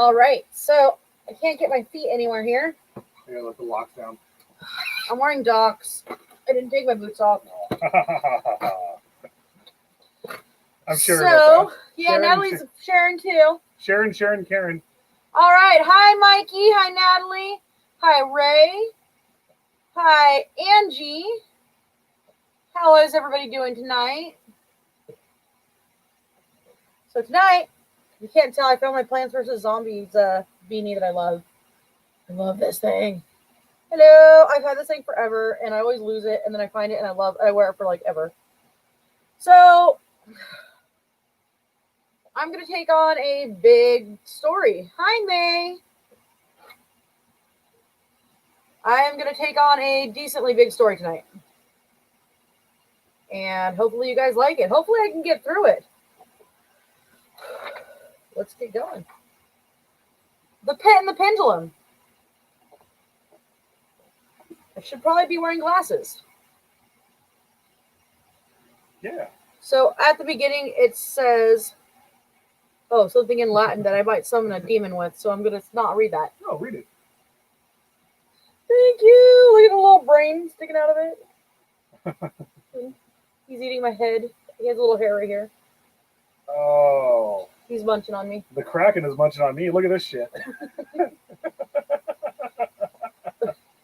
All right, so I can't get my feet anywhere here. Yeah, let the locks down. I'm wearing Docs. I didn't take my boots off. I'm Sharon. So, yeah, Sharon, Natalie's Sharon too. Sharon, Karen. All right. Hi, Mikey. Hi, Natalie. Hi, Ray. Hi, Angie. How is everybody doing tonight? So tonight, you can't tell, I found my Plants vs. Zombies beanie that I love. I love this thing. Hello. I've had this thing forever, and I always lose it, and then I find it, and I wear it for like ever. So I'm going to take on a big story. Hi, May. I am going to take on a decently big story tonight. And hopefully you guys like it. Hopefully I can get through it. Let's get going. The Pit and the Pendulum. I should probably be wearing glasses. Yeah. So at the beginning it says, oh, something in Latin that I might summon a demon with. So I'm going to not read that. No, read it. Thank you. Look at the little brain sticking out of it. He's eating my head. He has a little hair right here. Oh. He's munching on me. The Kraken is munching on me. Look at this shit.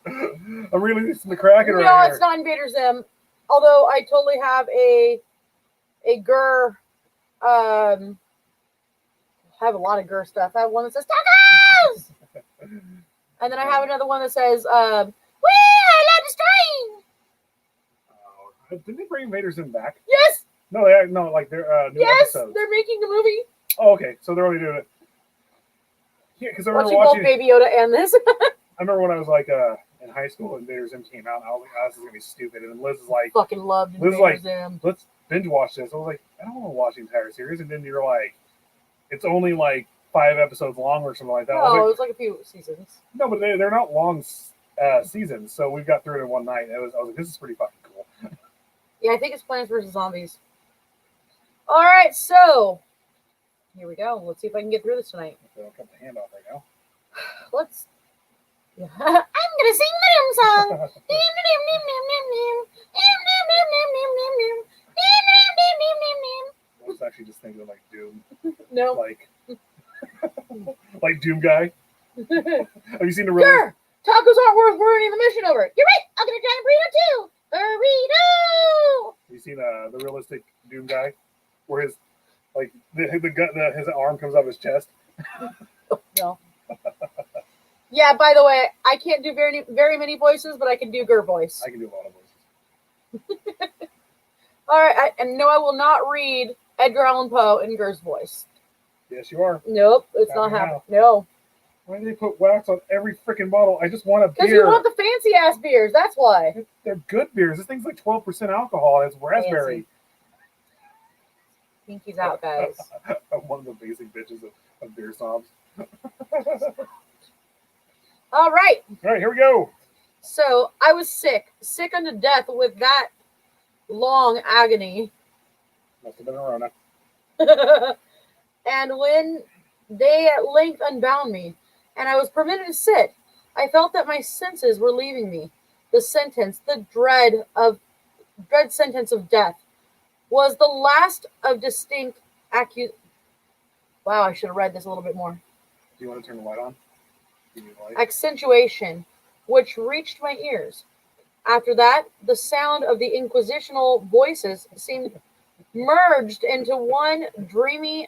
I'm releasing the Kraken right No, here. it's not Invader Zim. Although I totally have a Gur. I have a lot of Gur stuff. I have one that says tacos, and then I have another one that says, "We I love the stream." Didn't they bring Invader Zim back? Yes. No, like they're new episodes. They're making a movie. Oh, okay. So they're only doing it. Yeah, because I remember watching both Baby Yoda and this. I remember when I was like in high school, Invader Zim came out, and I was like, oh, this is gonna be stupid. And Liz is like, fucking loved Invader Zim. Let's binge watch this. I was like, I don't want to watch the entire series. And then you're like, it's only like 5 episodes long or something like that. No, it was like a few seasons. No, but they're not long seasons, so we got through it in one night. I was like, this is pretty fucking cool. Yeah, I think it's Plants vs. Zombies. All right, so here we go. Let's see if I can get through this tonight. I'll cut the hand off right now. Let's. I'm gonna sing the doom song. I was actually just thinking of like Doom. No. Like Doom guy. Have you seen the real? Sure. Tacos aren't worth ruining the mission over. You're right. I'll get a giant burrito too. Burrito. Have you seen the realistic Doom guy, where his his arm comes up his chest? No. Yeah. By the way, I can't do very many voices, but I can do Gur voice. I can do a lot of voices. All right, and no, I will not read Edgar Allan Poe in Gur's voice. Yes, you are. Nope, it's not happening. No. Why do they put wax on every freaking bottle? I just want a beer. Because you want the fancy ass beers. That's why. They're good beers. This thing's like 12% alcohol. It's raspberry. Pinky's out, guys. I'm one of the basic bitches of beer snobs. All right. All right, here we go. So I was sick unto death with that long agony. Must have been a Rona. And when they at length unbound me, and I was permitted to sit, I felt that my senses were leaving me. The dread sentence of death, was the last of distinct Wow, I should have read this a little bit more. Do you want to turn the light on? Accentuation, which reached my ears. After that, the sound of the inquisitional voices seemed merged into one dreamy,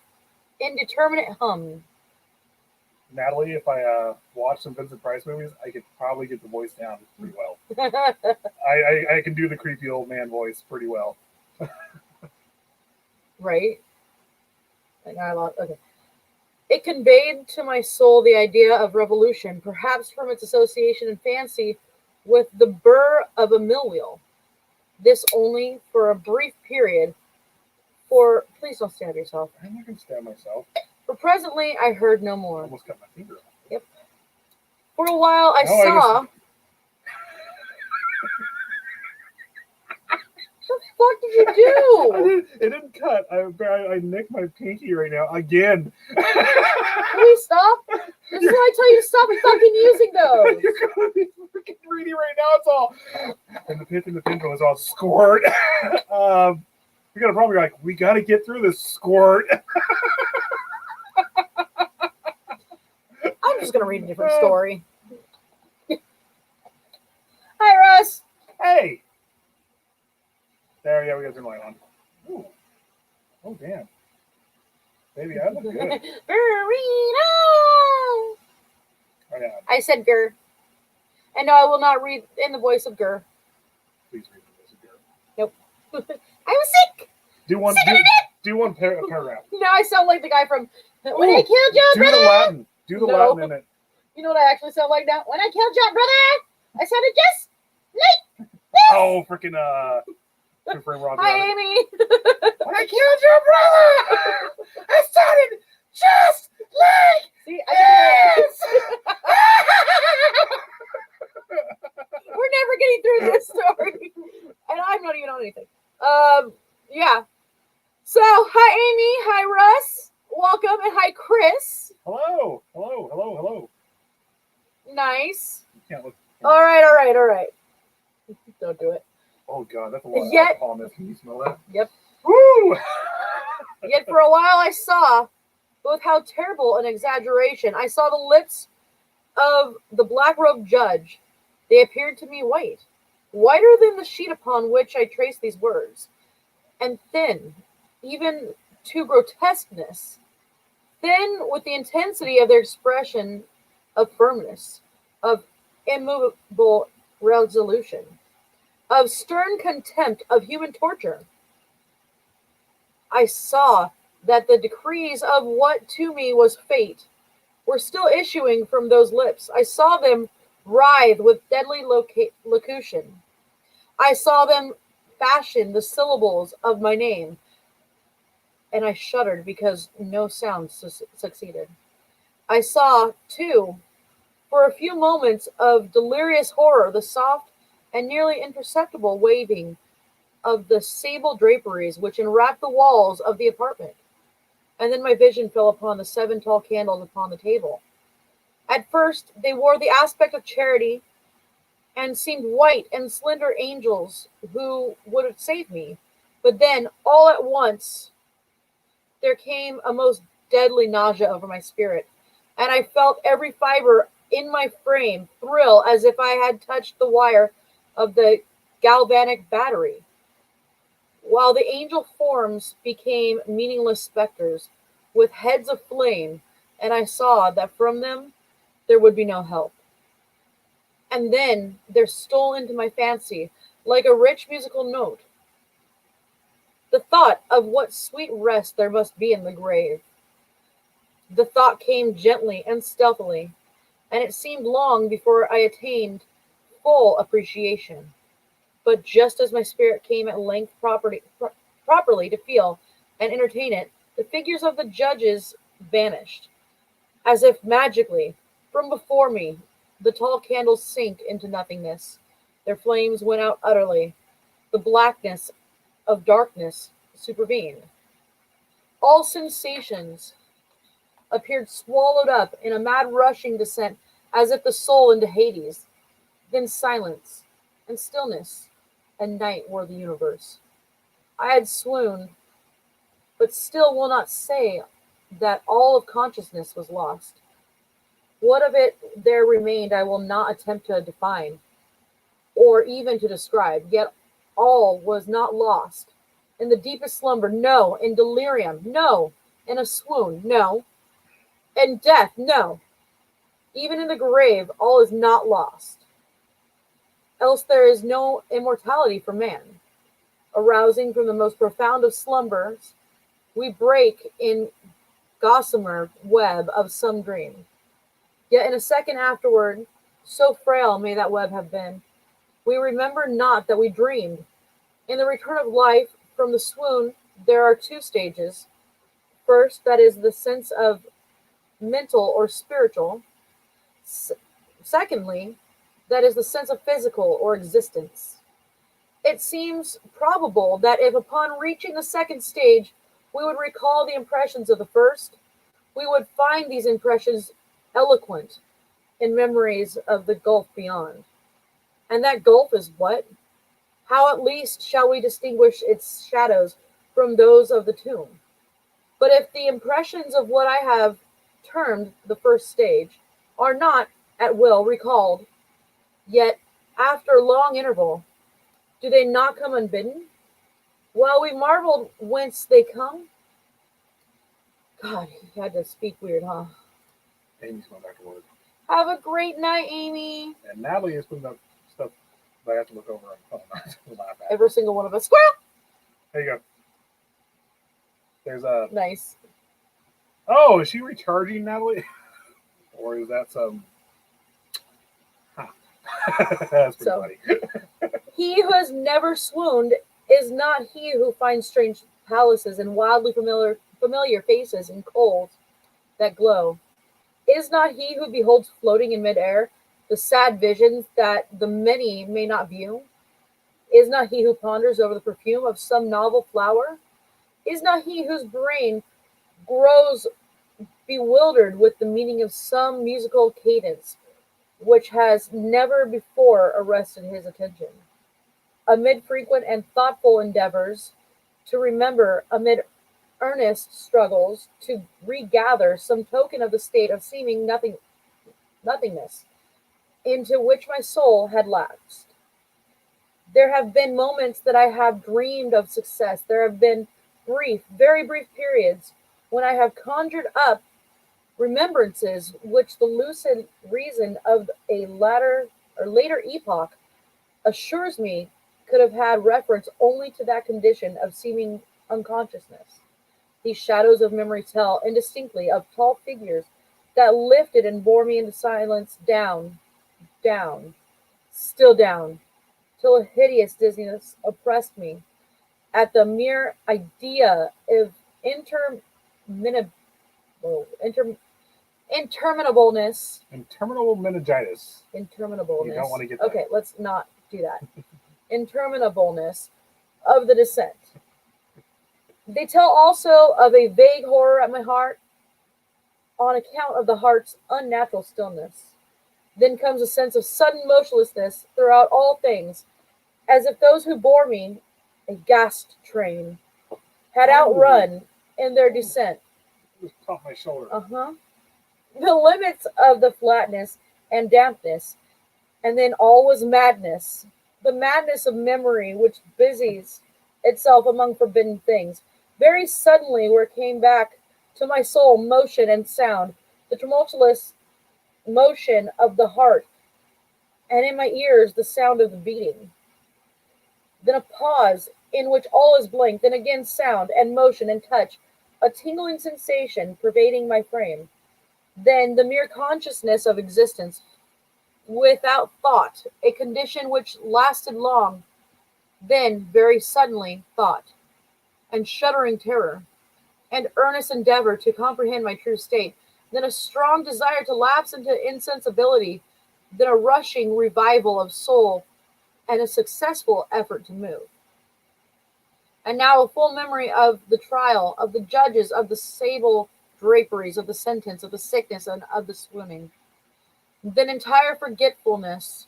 indeterminate hum. Natalie, if I watch some Vincent Price movies, I could probably get the voice down pretty well. I can do the creepy old man voice pretty well. Right? Okay. It conveyed to my soul the idea of revolution, perhaps from its association and fancy with the burr of a mill wheel. This only for a brief period. Please don't stab yourself. I'm not going to stab myself. For presently, I heard no more. I almost cut my finger off. Yep. For a while, I saw. What the fuck did you do? It didn't cut. I nicked my pinky right now again. Please stop. This is why I tell you to stop fucking using those. You're gonna be freaking greedy right now. It's all. And the pith and the pinto is all squirt. We got a problem. You're like, we got to get through this squirt. I'm just gonna read a different story. Hi, Russ. Hey. There, yeah, we got some light on. Ooh. Oh, damn. Baby, I look good. Burrito. Oh, yeah. I said Gur. And no, I will not read in the voice of Gur. Please read this again. Nope. I was sick. Do one paragraph. Now I sound like the guy from When I Killed Your Do Brother. the Latin. Do the No. Latin in it. You know what I actually sound like now? When I killed your brother, I sounded just like this. Oh, freaking Frame Roger. Hi, Amy. When I killed your brother, I sounded just like See, I this. we're never getting through this story, and I'm not even on anything. Yeah. So, hi, Amy. Hi, Russ. Welcome, and hi, Chris. Hello. Nice. You can't look. All right. Don't do it. Oh god, that's a lot of Yet- alcohol in this. Can you smell that? Yep. Woo! Yet for a while I saw, both how terrible an exaggeration, I saw the lips of the black-robed judge. They appeared to me whiter than the sheet upon which I traced these words, and thin, even to grotesqueness, thin with the intensity of their expression of firmness, of immovable resolution, of stern contempt of human torture. I saw that the decrees of what to me was fate were still issuing from those lips. I saw them writhe with deadly locution. I saw them fashion the syllables of my name, and I shuddered because no sound succeeded. I saw, too, for a few moments of delirious horror, the soft and nearly imperceptible waving of the sable draperies which enwrapped the walls of the apartment. And then my vision fell upon the 7 tall candles upon the table. At first, they wore the aspect of charity and seemed white and slender angels who would save me. But then, all at once, there came a most deadly nausea over my spirit, and I felt every fiber in my frame thrill as if I had touched the wire of the galvanic battery, while the angel forms became meaningless specters with heads of flame, and I saw that from them there would be no help. And then there stole into my fancy, like a rich musical note, the thought of what sweet rest there must be in the grave. The thought came gently and stealthily, and it seemed long before I attained full appreciation. But just as my spirit came at length properly to feel and entertain it, the figures of the judges vanished. As if magically, from before me, the tall candles sank into nothingness. Their flames went out utterly. The blackness of darkness supervened. All sensations appeared swallowed up in a mad rushing descent, as if the soul into Hades. Then silence and stillness and night were the universe. I had swooned, but still will not say that all of consciousness was lost. What of it there remained I will not attempt to define, or even to describe, yet all was not lost. In the deepest slumber, no. In delirium, no. In a swoon, no. In death, no. Even in the grave, all is not lost. Else there is no immortality for man. Arousing from the most profound of slumbers, we break in gossamer web of some dream. Yet in a second afterward, so frail may that web have been, we remember not that we dreamed. In the return of life from the swoon, there are 2 stages. First, that is the sense of mental or spiritual. Secondly, that is the sense of physical or existence. It seems probable that if upon reaching the second stage we would recall the impressions of the first, we would find these impressions eloquent in memories of the gulf beyond. And that gulf is what? How at least shall we distinguish its shadows from those of the tomb? But if the impressions of what I have termed the first stage are not, at will, recalled, yet, after long interval, do they not come unbidden? While we marveled whence they come? God, he had to speak weird, huh? Amy's going back to work. Have a great night, Amy. And Natalie is putting up stuff that I have to look over on the phone. To laugh at. Every single one of us. Squirrel! There you go. There's a. Nice. Oh, is she recharging, Natalie? Or is that some. Huh. That's pretty funny. He who has never swooned is not he who finds strange palaces and wildly familiar faces and coals that glow. Is not he who beholds floating in midair the sad visions that the many may not view? Is not he who ponders over the perfume of some novel flower? Is not he whose brain grows bewildered with the meaning of some musical cadence which has never before arrested his attention? Amid frequent and thoughtful endeavors to remember, amid earnest struggles to regather some token of the state of seeming nothingness into which my soul had lapsed. There have been moments that I have dreamed of success. There have been brief, very brief periods when I have conjured up remembrances which the lucid reason of a later epoch assures me could have had reference only to that condition of seeming unconsciousness. These shadows of memory tell indistinctly of tall figures that lifted and bore me into silence down, down, still down, till a hideous dizziness oppressed me at the mere idea of interminableness. Interminable meningitis. Interminableness. You don't want to get that. Okay, let's not do that. Interminableness of the descent. They tell also of a vague horror at my heart on account of the heart's unnatural stillness. Then comes a sense of sudden motionlessness throughout all things, as if those who bore me, a gassed train, had outrun in their descent. Just caught my shoulder. The limits of the flatness and dampness, and then all was madness, the madness of memory which busies itself among forbidden things. Very suddenly there came back to my soul motion and sound, the tumultuous motion of the heart, and in my ears the sound of the beating. Then a pause in which all is blank, then again sound and motion and touch, a tingling sensation pervading my frame. Then the mere consciousness of existence without thought, a condition which lasted long. Then, very suddenly, thought, and shuddering terror, and earnest endeavor to comprehend my true state. Then a strong desire to lapse into insensibility. Then a rushing revival of soul, and a successful effort to move. And now a full memory of the trial, of the judges, of the sable draperies, of the sentence, of the sickness, and of the swimming. Then entire forgetfulness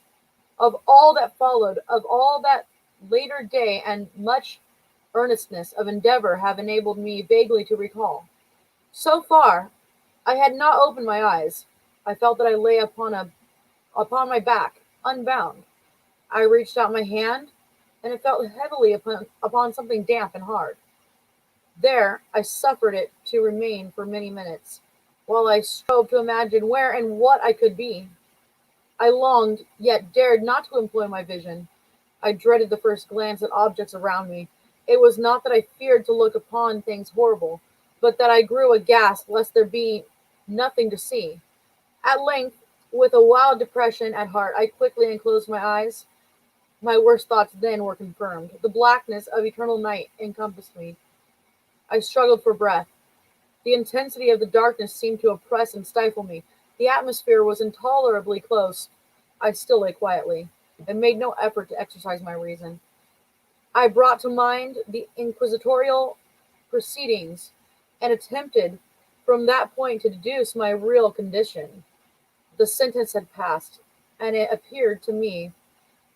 of all that followed, of all that later day, and much earnestness of endeavor have enabled me vaguely to recall. So far, I had not opened my eyes. I felt that I lay upon my back, unbound. I reached out my hand, and it felt heavily upon something damp and hard. There I suffered it to remain for many minutes, while I strove to imagine where and what I could be. I longed, yet dared not to employ my vision. I dreaded the first glance at objects around me. It was not that I feared to look upon things horrible, but that I grew aghast lest there be nothing to see. At length, with a wild depression at heart, I quickly unclosed my eyes. My worst thoughts then were confirmed. The blackness of eternal night encompassed me. I struggled for breath. The intensity of the darkness seemed to oppress and stifle me. The atmosphere was intolerably close. I still lay quietly, and made no effort to exercise my reason. I brought to mind the inquisitorial proceedings and attempted from that point to deduce my real condition. The sentence had passed, and it appeared to me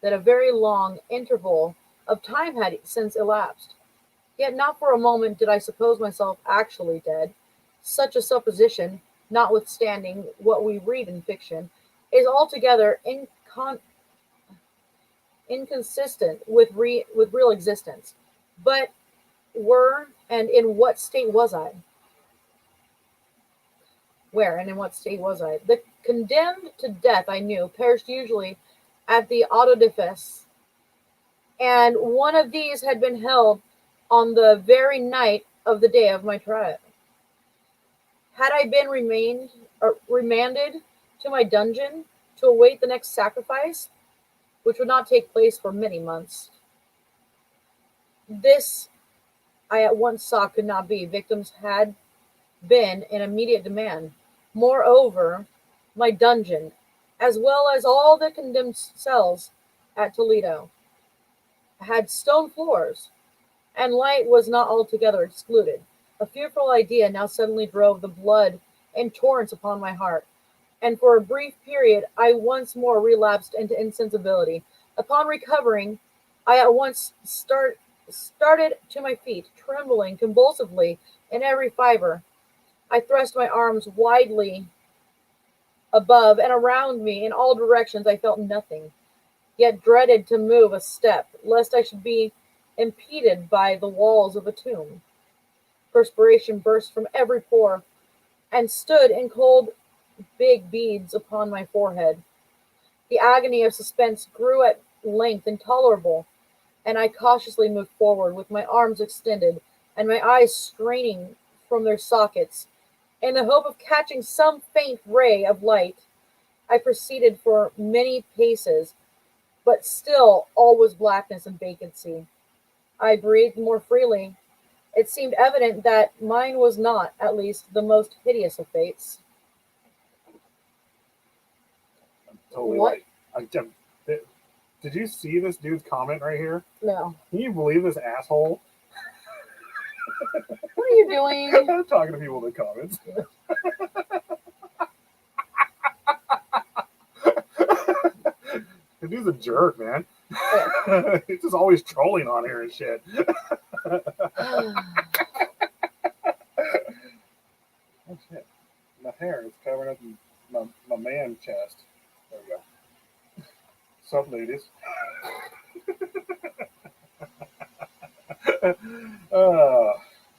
that a very long interval of time had since elapsed. Yet not for a moment did I suppose myself actually dead. Such a supposition, notwithstanding what we read in fiction, is altogether inconsistent with real existence. But where and in what state was I? Where and in what state was I? The condemned to death, I knew, perished usually at the autodefense, and one of these had been held on the very night of the day of my trial. Had I been remanded to my dungeon to await the next sacrifice, which would not take place for many months, this I at once saw could not be. Victims had been in immediate demand. Moreover, my dungeon, as well as all the condemned cells at Toledo, had stone floors, and light was not altogether excluded. A fearful idea now suddenly drove the blood in torrents upon my heart, and for a brief period I once more relapsed into insensibility. Upon recovering, I at once started to my feet, trembling convulsively in every fiber. I thrust my arms widely above and around me in all directions. I felt nothing, yet dreaded to move a step, lest I should be impeded by the walls of a tomb. Perspiration burst from every pore, and stood in cold big beads upon my forehead. The agony of suspense grew at length intolerable, and I cautiously moved forward with my arms extended and my eyes straining from their sockets, in the hope of catching some faint ray of light. I proceeded for many paces, but still all was blackness and vacancy. I breathed more freely. It seemed evident that mine was not, at least, the most hideous of fates. Totally What? right. Did you see this dude's comment right here? No. Can you believe this asshole? What are you doing? I'm talking to people in the comments. The dude's a jerk, man. He's just always trolling on here and shit. Oh shit. My hair is covering up my man chest. There we go. Sup, ladies?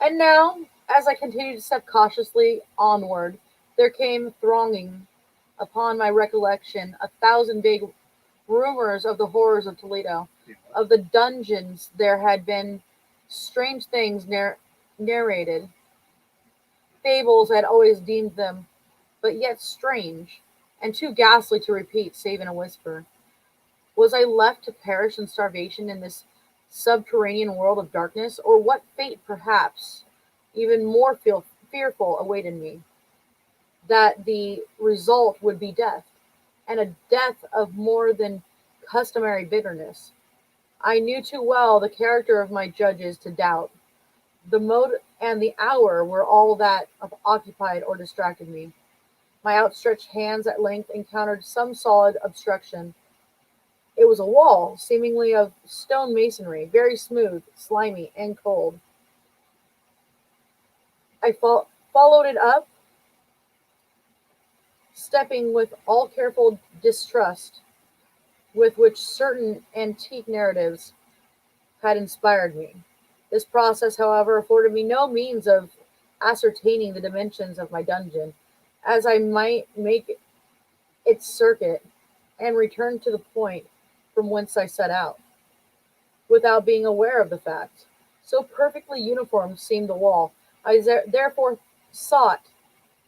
And now, as I continued to step cautiously onward, there came thronging upon my recollection 1,000 vague rumors of the horrors of Toledo. Of the dungeons there had been strange things narrated. Fables I had always deemed them, but yet strange, and too ghastly to repeat, save in a whisper. Was I left to perish in starvation in this subterranean world of darkness, or what fate, perhaps, even more fearful awaited me? That the result would be death, and a death of more than customary bitterness. I knew too well the character of my judges to doubt. The mode and the hour were all that occupied or distracted me. My outstretched hands at length encountered some solid obstruction. It was a wall, seemingly of stone masonry, very smooth, slimy, and cold. I followed it up, stepping with all careful distrust with which certain antique narratives had inspired me. This process, however, afforded me no means of ascertaining the dimensions of my dungeon, as I might make its circuit and return to the point from whence I set out, without being aware of the fact. So perfectly uniform seemed the wall. I therefore sought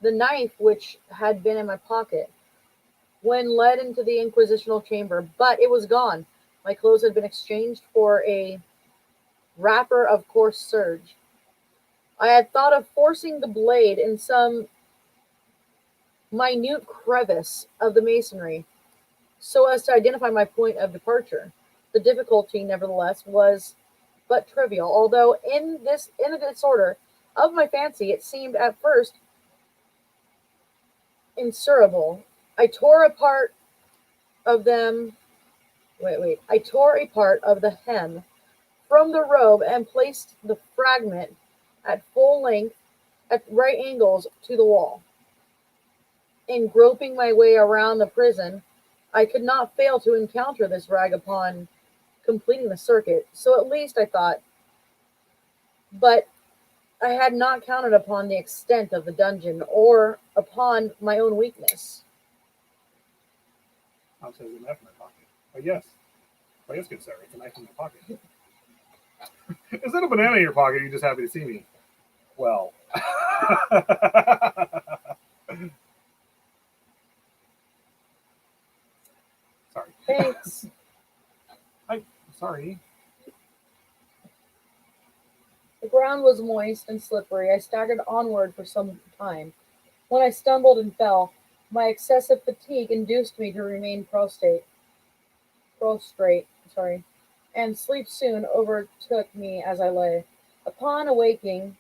the knife which had been in my pocket when led into the inquisitional chamber, but it was gone. My clothes had been exchanged for a wrapper of coarse serge. I had thought of forcing the blade in some minute crevice of the masonry, so as to identify my point of departure. The difficulty, nevertheless, was but trivial, although in the disorder of my fancy it seemed at first insurable. I tore a part of them I tore a part of the hem from the robe and placed the fragment at full length at right angles to the wall. In groping my way around the prison, I could not fail to encounter this rag upon completing the circuit, so at least I thought, but I had not counted upon the extent of the dungeon or upon my own weakness. I'll say there's a knife in my pocket. But yes. But yes, good sir, it's a knife in my pocket. Is that a banana in your pocket? You're just happy to see me. Well. Sorry. Thanks. Sorry. The ground was moist and slippery. I staggered onward for some time. When I stumbled and fell, my excessive fatigue induced me to remain prostrate, and sleep soon overtook me as I lay. Upon awaking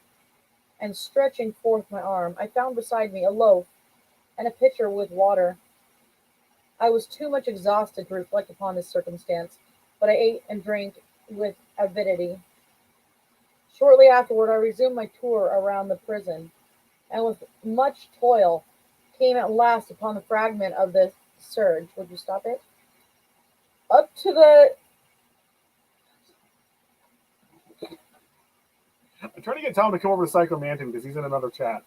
and stretching forth my arm, I found beside me a loaf and a pitcher with water. I was too much exhausted to reflect upon this circumstance, but I ate and drank with avidity. Shortly afterward, I resumed my tour around the prison, and with much toil came at last upon the fragment of the surge. Would you stop it? Up to the... I'm trying to get Tom to come over to Psycho Manton because he's in another chat.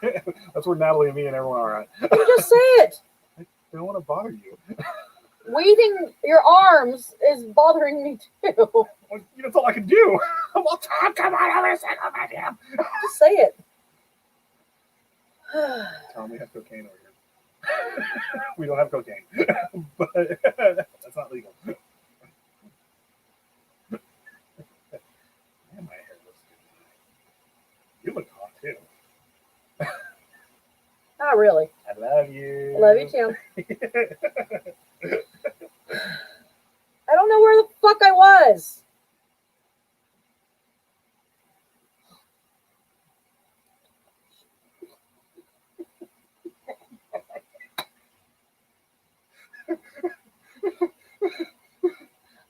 That's where Natalie and me and everyone are at. You just say it! I don't want to bother you. Waving your arms is bothering me too. Well, that's all I can do. Well, Tom, come on over to Psycho Manton. Just say it. Tom, we have cocaine over here. We don't have cocaine, but that's not legal. Man, my hair looks good. You look hot too. Not really. I love you. I love you too. I don't know where the fuck I was.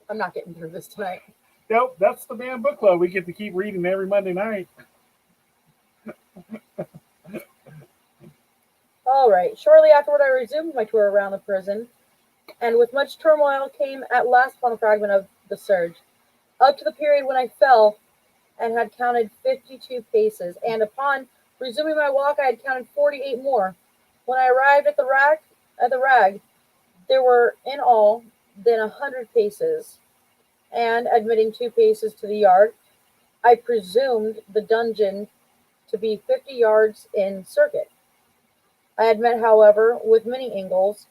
I'm not getting through this tonight. Nope, that's the band book club. We get to keep reading every Monday night. All right. Shortly afterward, I resumed my tour around the prison, and with much turmoil came at last upon a fragment of the surge, up to the period when I fell and had counted 52 paces, and upon resuming my walk, I had counted 48 more. When I arrived at the rag, there were in all then 100 paces, and admitting 2 paces to the yard, I presumed the dungeon to be 50 yards in circuit. I had met, however, with many angles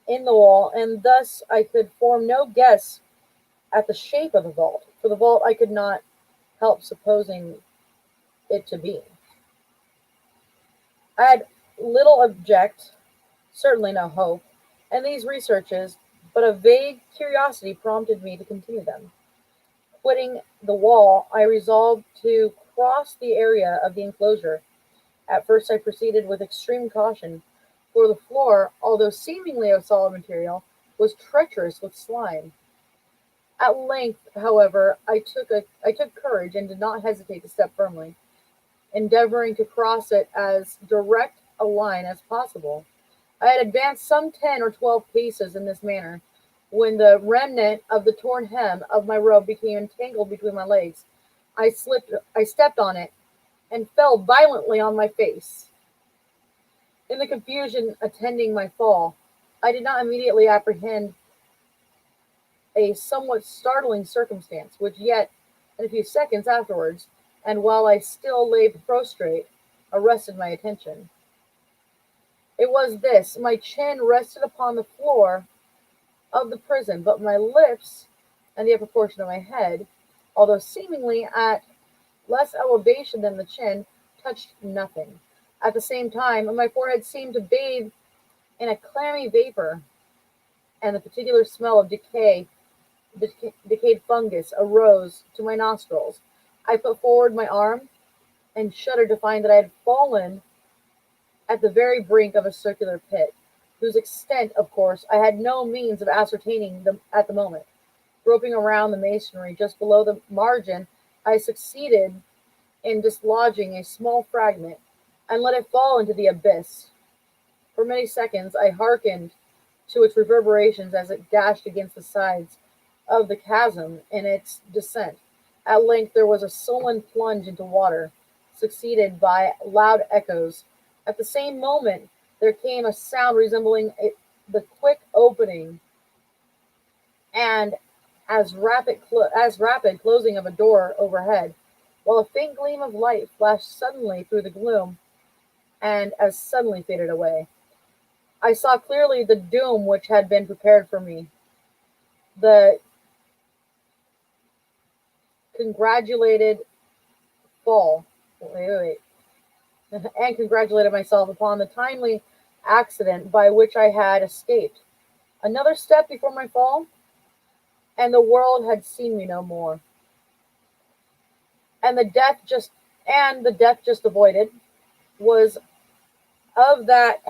in the wall, and thus I could form no guess at the shape of the vault, for the vault I could not help supposing it to be. I had little object, certainly no hope, in these researches, but a vague curiosity prompted me to continue them. Quitting the wall, I resolved to cross the area of the enclosure. At first I proceeded with extreme caution, for the floor, although seemingly of solid material, was treacherous with slime. At length, however, I took courage and did not hesitate to step firmly, endeavoring to cross it as direct a line as possible. I had advanced some 10 or 12 paces in this manner, when the remnant of the torn hem of my robe became entangled between my legs. I stepped on it, and fell violently on my face. In the confusion attending my fall, I did not immediately apprehend a somewhat startling circumstance, which yet, in a few seconds afterwards, and while I still lay prostrate, arrested my attention. It was this: my chin rested upon the floor of the prison, but my lips and the upper portion of my head, although seemingly at less elevation than the chin, touched nothing. At the same time, my forehead seemed to bathe in a clammy vapor, and the particular smell of decay Decayed fungus arose to my nostrils. I put forward my arm and shuddered to find that I had fallen at the very brink of a circular pit, whose extent, of course, I had no means of ascertaining at the moment. Groping around the masonry just below the margin, I succeeded in dislodging a small fragment and let it fall into the abyss. For many seconds I hearkened to its reverberations as it dashed against the sides of the chasm in its descent. At length there was a sullen plunge into water, succeeded by loud echoes. At the same moment there came a sound resembling the quick opening and as rapid closing of a door overhead, while a faint gleam of light flashed suddenly through the gloom and as suddenly faded away. I saw clearly the doom which had been prepared for me. The congratulated fall. And congratulated myself upon the timely accident by which I had escaped. Another step before my fall, and the world had seen me no more. And the death just avoided was of that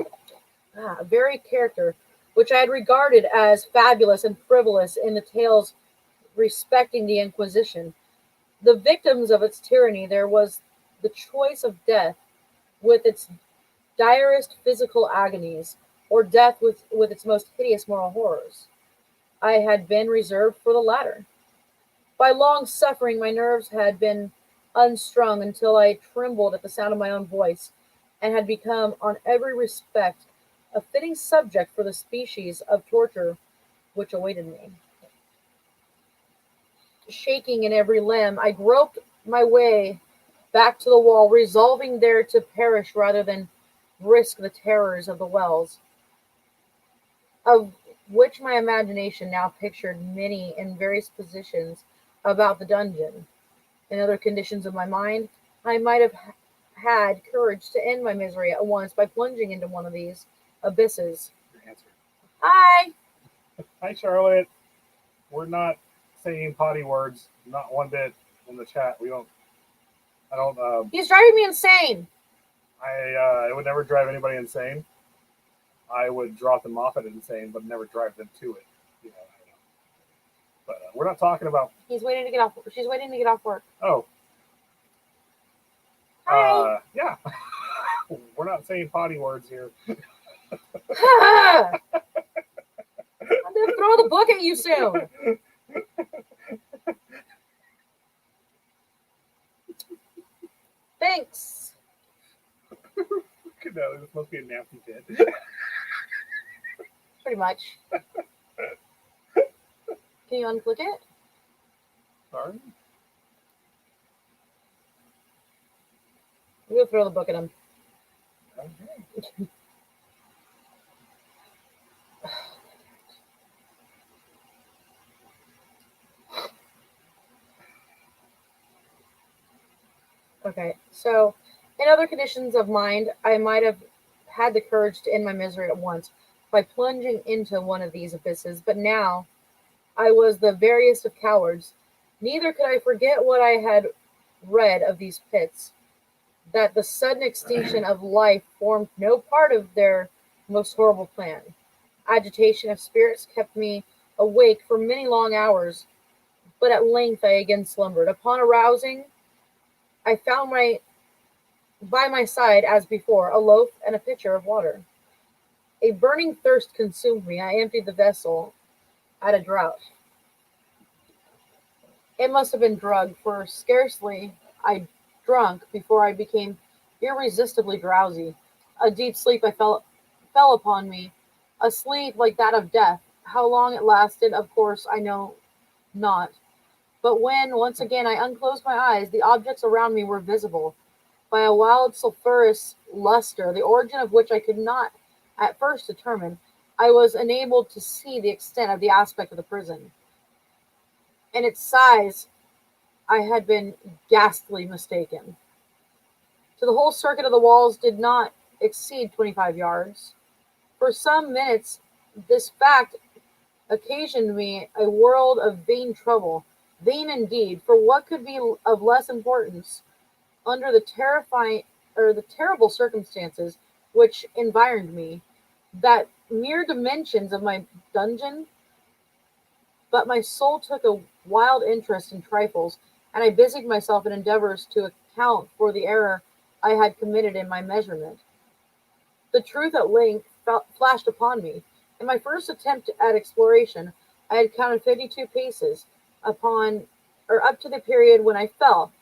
very character which I had regarded as fabulous and frivolous in the tales respecting the Inquisition. The victims of its tyranny, there was the choice of death with its direst physical agonies, or death with its most hideous moral horrors. I had been reserved for the latter. By long suffering, my nerves had been unstrung until I trembled at the sound of my own voice, and had become, on every respect, a fitting subject for the species of torture which awaited me. Shaking in every limb, I groped my way back to the wall, resolving there to perish rather than risk the terrors of the wells, of which my imagination now pictured many in various positions about the dungeon. In other conditions of my mind, I might have had courage to end my misery at once by plunging into one of these abysses. Your answer. Hi! Hi, Charlotte. We're not saying potty words, not one bit in the chat. We don't. I don't. He's driving me insane! I would never drive anybody insane. I would drop them off at insane, but never drive them to it. You know, I don't know. But we're not talking about. He's waiting to get off. She's waiting to get off work. Oh. Hi! Yeah. We're not saying potty words here. I'm gonna throw the book at you soon. Thanks. No, this must be a nasty kid. Pretty much. Can you unclick it? Sorry. I'm gonna throw the book at him. Okay. Okay, so in other conditions of mind, I might have had the courage to end my misery at once by plunging into one of these abysses, but now I was the veriest of cowards. Neither could I forget what I had read of these pits, that the sudden extinction of life formed no part of their most horrible plan. Agitation of spirits kept me awake for many long hours, but at length I again slumbered. Upon arousing, I found by my side, as before, a loaf and a pitcher of water. A burning thirst consumed me. I emptied the vessel at a draught. It must have been drugged, for scarcely I drunk before I became irresistibly drowsy. A deep sleep fell upon me, a sleep like that of death. How long it lasted, of course, I know not. But when once again I unclosed my eyes, the objects around me were visible by a wild sulphurous luster, the origin of which I could not at first determine. I was enabled to see the extent of the aspect of the prison. In its size, I had been ghastly mistaken. So the whole circuit of the walls did not exceed 25 yards. For some minutes, this fact occasioned me a world of vain trouble. Vain indeed, for what could be of less importance under the terrifying or the terrible circumstances which environed me, that mere dimensions of my dungeon, but my soul took a wild interest in trifles, and I busied myself in endeavors to account for the error I had committed in my measurement. The truth at length flashed upon me. In my first attempt at exploration, I had counted 52 paces upon or up to the period when I fell.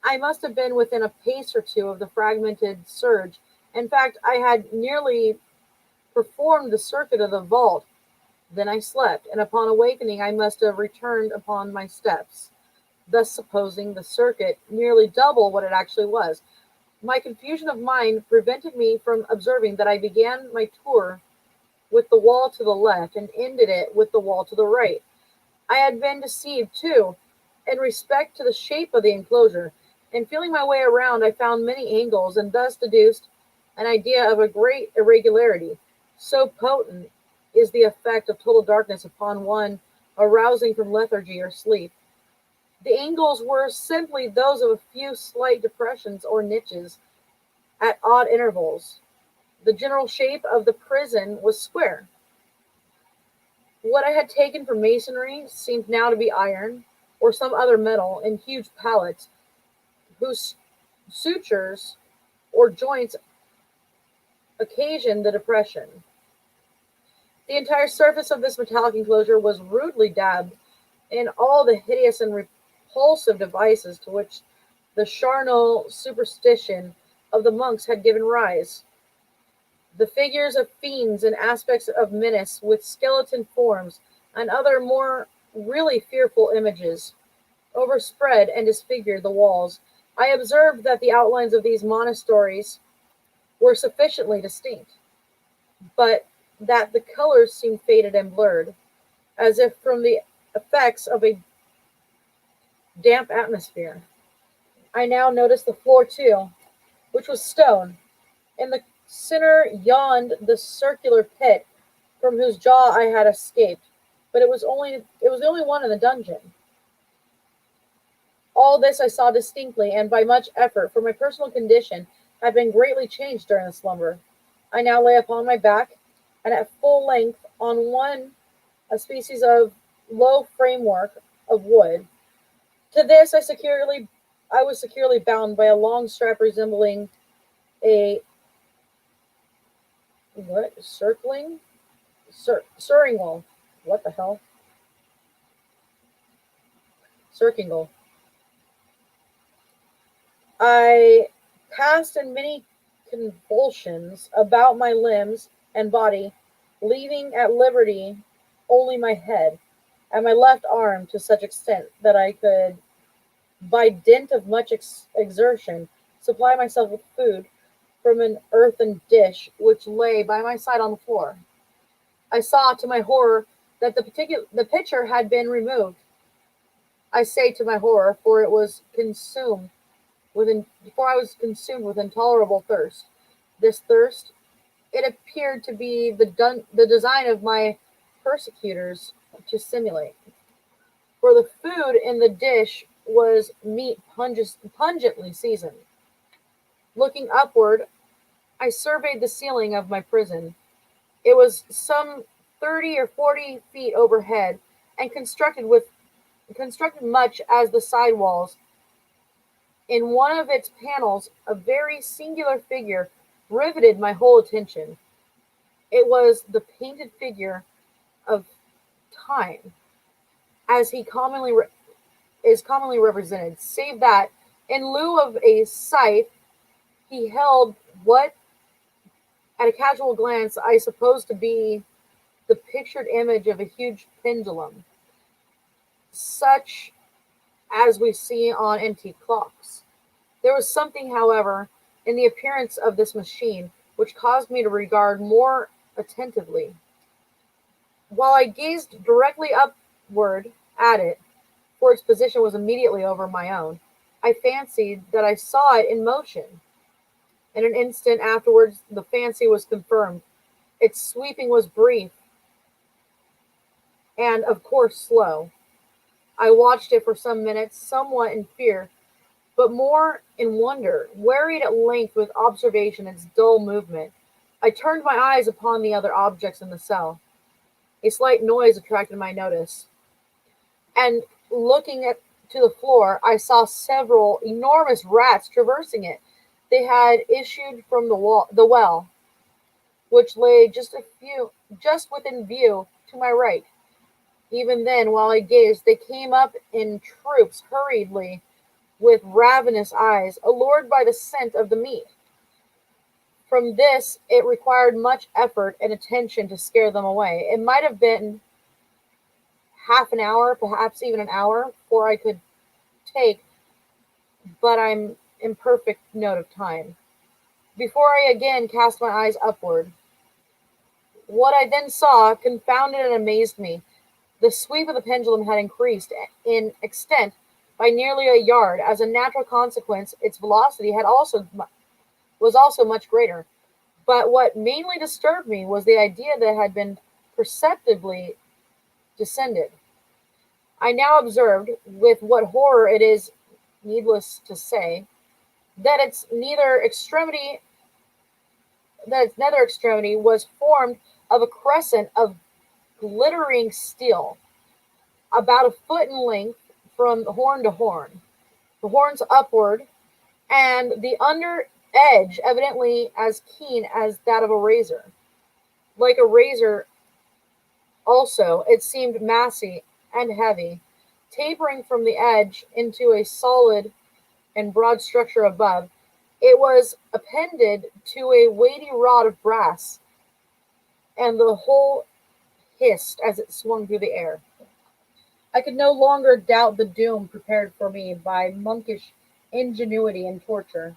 I must have been within a pace or two of the fragmented surge. In fact, I had nearly performed the circuit of the vault. Then I slept, and upon awakening I must have returned upon my steps, thus supposing the circuit nearly double what it actually was. My confusion of mind prevented me from observing that I began my tour with the wall to the left and ended it with the wall to the right. I had been deceived, too, in respect to the shape of the enclosure. In feeling my way around, I found many angles, and thus deduced an idea of a great irregularity. So potent is the effect of total darkness upon one arousing from lethargy or sleep. The angles were simply those of a few slight depressions or niches at odd intervals. The general shape of the prison was square. What I had taken for masonry seemed now to be iron, or some other metal, in huge pallets, whose sutures or joints occasioned the depression. The entire surface of this metallic enclosure was rudely daubed in all the hideous and repulsive devices to which the charnel superstition of the monks had given rise. The figures of fiends and aspects of menace with skeleton forms and other more really fearful images overspread and disfigured the walls. I observed that the outlines of these monasteries were sufficiently distinct, but that the colors seemed faded and blurred, as if from the effects of a damp atmosphere. I now noticed the floor too, which was stone. In the center yawned the circular pit from whose jaw I had escaped, but it was the only one in the dungeon. All this I saw distinctly and by much effort, for my personal condition had been greatly changed during the slumber. I now lay upon my back, and at full length on one a species of low framework of wood. To this I was securely bound by a long strap resembling a what circling surringle. What the hell? Circingle. I passed in many convulsions about my limbs and body, leaving at liberty only my head and my left arm to such extent that I could, by dint of much exertion, supply myself with food from an earthen dish which lay by my side on the floor. I saw, to my horror, that the pitcher had been removed. I say to my horror, for it was consumed before I was consumed with intolerable thirst. This thirst, it appeared to be the design of my persecutors to simulate. For the food in the dish was meat pungently seasoned. Looking upward, I surveyed the ceiling of my prison. It was some 30 or 40 feet overhead, and constructed much as the side walls. In one of its panels, a very singular figure riveted my whole attention. It was the painted figure of Time, as he is commonly represented, save that in lieu of a scythe, he held what, at a casual glance, I supposed to be the pictured image of a huge pendulum, such as we see on antique clocks. There was something, however, in the appearance of this machine which caused me to regard more attentively. While I gazed directly upward at it, for its position was immediately over my own, I fancied that I saw it in motion. In an instant afterwards, the fancy was confirmed. Its sweeping was brief, and, of course, slow. I watched it for some minutes, somewhat in fear, but more in wonder, wearied at length with observation its dull movement. I turned my eyes upon the other objects in the cell. A slight noise attracted my notice, and looking to the floor, I saw several enormous rats traversing it. They had issued from the well, which lay just within view to my right. Even then, while I gazed, they came up in troops hurriedly, with ravenous eyes, allured by the scent of the meat. From this, it required much effort and attention to scare them away. It might have been half an hour, perhaps even an hour, before I could take, but I'm in perfect note of time. Before I again cast my eyes upward, what I then saw confounded and amazed me. The sweep of the pendulum had increased in extent by nearly a yard. As a natural consequence, its velocity was also much greater. But what mainly disturbed me was the idea that it had been perceptibly descended. I now observed, with what horror it is needless to say, that its nether extremity was formed of a crescent of glittering steel, about a foot in length from horn to horn, the horns upward, and the under edge evidently as keen as that of a razor. Like a razor, also, it seemed massy and heavy, tapering from the edge into a solid and broad structure above. It was appended to a weighty rod of brass, and the whole hissed as it swung through the air. I could no longer doubt the doom prepared for me by monkish ingenuity and torture.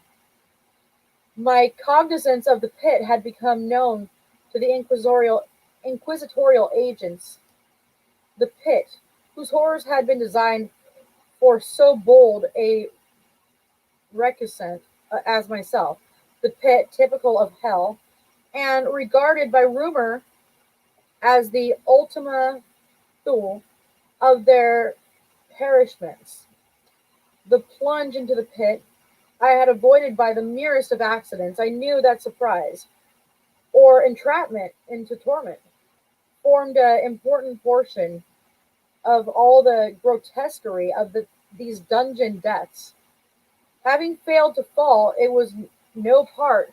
My cognizance of the pit had become known to the inquisitorial agents. The pit, whose horrors had been designed for so bold a recusant as myself, the pit typical of hell, and regarded by rumor as the ultima thule of their perishments. The plunge into the pit I had avoided by the merest of accidents. I knew that surprise, or entrapment into torment, formed an important portion of all the grotesquerie of these dungeon deaths. Having failed to fall, it was no part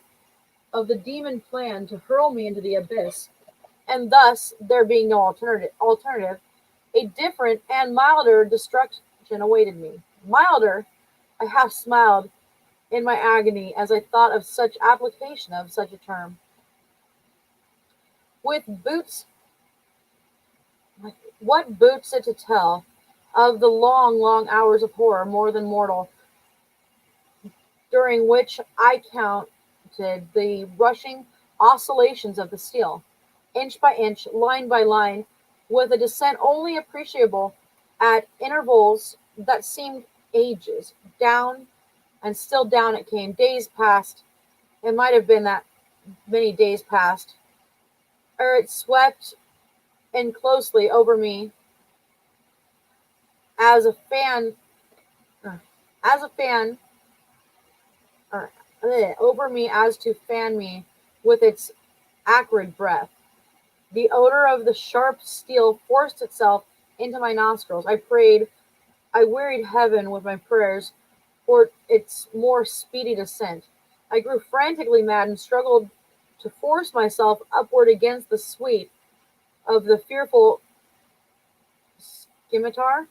of the demon plan to hurl me into the abyss, and thus, there being no alternative, a different and milder destruction awaited me. Milder? I half smiled in my agony as I thought of such application of such a term. With boots, what boots it to tell of the long, long hours of horror more than mortal, during which I counted the rushing oscillations of the steel, inch by inch, line by line, with a descent only appreciable at intervals that seemed ages. Down and still down it came. Days passed. It might have been that many days passed, ere it swept in closely over me as a fan, as a fan, or, over me as to fan me with its acrid breath. The odor of the sharp steel forced itself into my nostrils. I wearied heaven with my prayers for its more speedy descent. I grew frantically mad and struggled to force myself upward against the sweep of the fearful scimitar.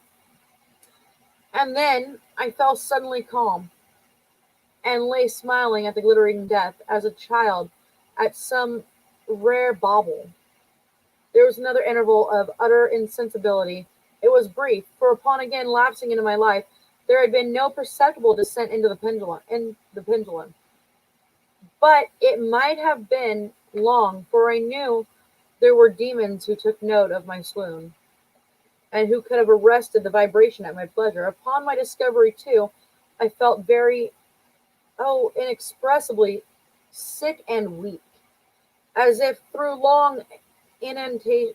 And then I fell suddenly calm, and lay smiling at the glittering death as a child at some rare bauble. There was another interval of utter insensibility. It was brief, for upon again lapsing into my life, there had been no perceptible descent into the pendulum. But it might have been long, for I knew there were demons who took note of my swoon, and who could have arrested the vibration at my pleasure. Upon my discovery, too, I felt very, inexpressibly sick and weak, as if through long inanition,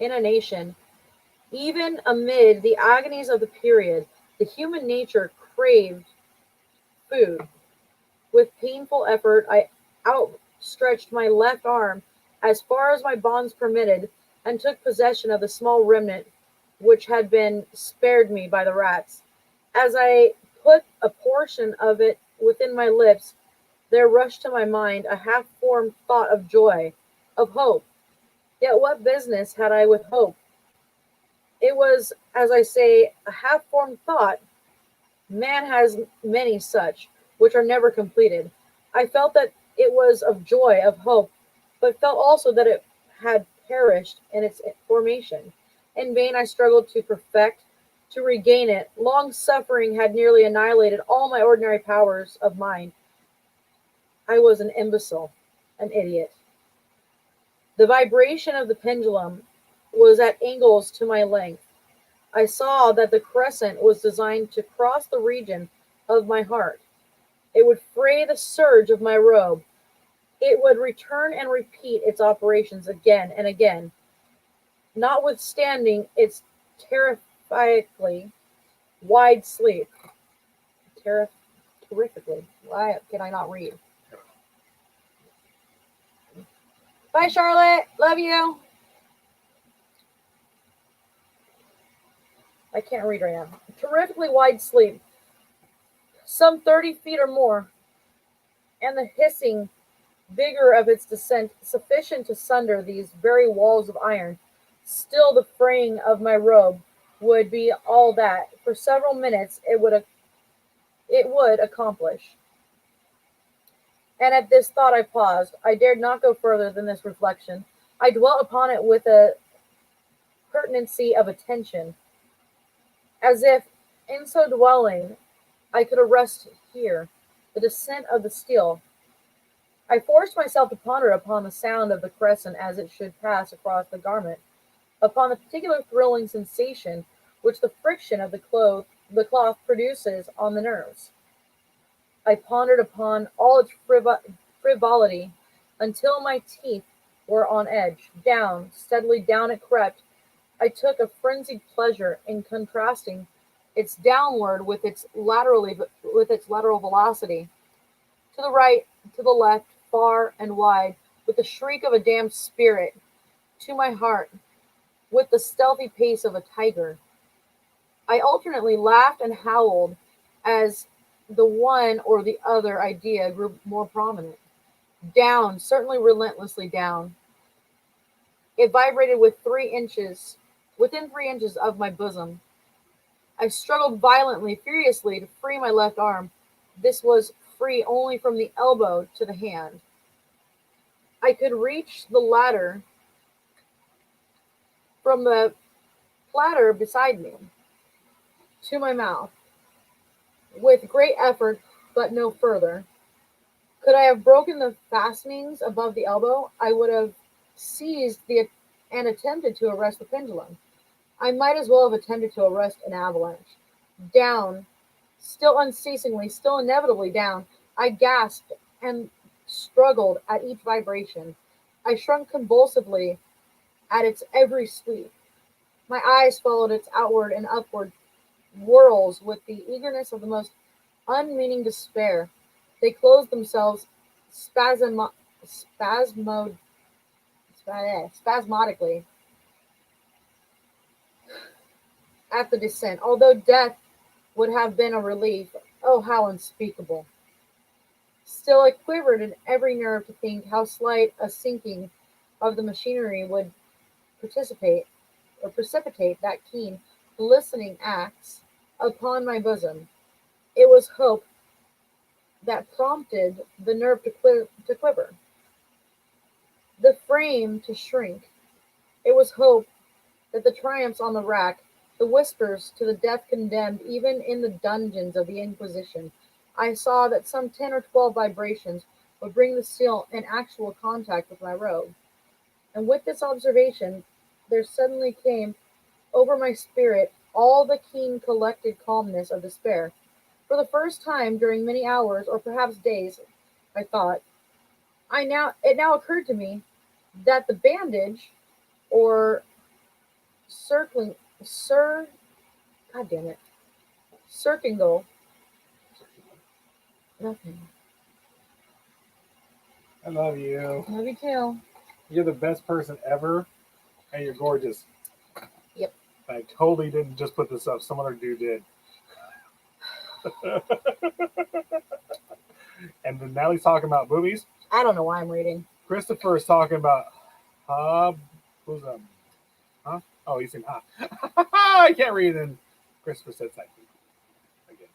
inanition. Even amid the agonies of the period, the human nature craved food. With painful effort, I outstretched my left arm as far as my bonds permitted and took possession of the small remnant which had been spared me by the rats. As I put a portion of it within my lips, there rushed to my mind a half formed thought of joy, of hope. Yet what business had I with hope? It was, as I say, a half formed thought. Man has many such, which are never completed. I felt that it was of joy, of hope, but felt also that it had perished in its formation. In vain I struggled to perfect, to regain it. Long suffering had nearly annihilated all my ordinary powers of mind. I was an imbecile, an idiot. The vibration of the pendulum was at angles to my length. I saw that the crescent was designed to cross the region of my heart. It would fray the serge of my robe. It would return and repeat its operations again and again, notwithstanding its terrifically wide sleep. Terrifically. Why can I not read? Bye, Charlotte. Love you. I can't read right now. Terrifically wide sleep, some 30 feet or more, and the hissing vigor of its descent sufficient to sunder these very walls of iron. Still, the fraying of my robe would be all that, for several minutes, it would accomplish. And at this thought I paused. I dared not go further than this reflection. I dwelt upon it with a pertinency of attention, as if, in so dwelling, I could arrest here the descent of the steel. I forced myself to ponder upon the sound of the crescent as it should pass across the garment, upon the particular thrilling sensation which the friction of the cloth produces on the nerves. I pondered upon all its frivolity until my teeth were on edge. Down, steadily down it crept. I took a frenzied pleasure in contrasting its downward with its lateral velocity, to the right, to the left, far and wide, with the shriek of a damned spirit, to my heart, with the stealthy pace of a tiger. I alternately laughed and howled as the one or the other idea grew more prominent. Down, certainly relentlessly down. It vibrated within 3 inches of my bosom. I struggled violently, furiously, to free my left arm. This was free only from the elbow to the hand. I could reach the ladder from the platter beside me to my mouth with great effort, but no further. Could I have broken the fastenings above the elbow, I would have seized and attempted to arrest the pendulum. I might as well have attempted to arrest an avalanche. Down, still unceasingly, still inevitably down, I gasped and struggled at each vibration. I shrunk convulsively at its every sweep. My eyes followed its outward and upward whirls with the eagerness of the most unmeaning despair. They closed themselves spasmodically at the descent. Although death would have been a relief, oh, how unspeakable! Still, I quivered in every nerve to think how slight a sinking of the machinery would participate or precipitate that keen, glistening axe upon my bosom. It was hope that prompted the nerve to quiver, the frame to shrink. It was hope that the triumphs on the rack, the whispers to the death condemned, even in the dungeons of the Inquisition. I saw that some 10 or 12 vibrations would bring the steel in actual contact with my robe. And with this observation, there suddenly came over my spirit all the keen collected calmness of despair. For the first time during many hours, or perhaps days, I thought, it now occurred to me that the bandage, or circling, sir, god damn it, circingle, nothing. I love you. Love you too. You're the best person ever, and you're gorgeous. Yep. I totally didn't just put this up. Some other dude did. And then Natalie's talking about movies. I don't know why I'm reading. Christopher is talking about bosom. Huh? Oh, he's saying huh. I can't read. And Christopher said something again.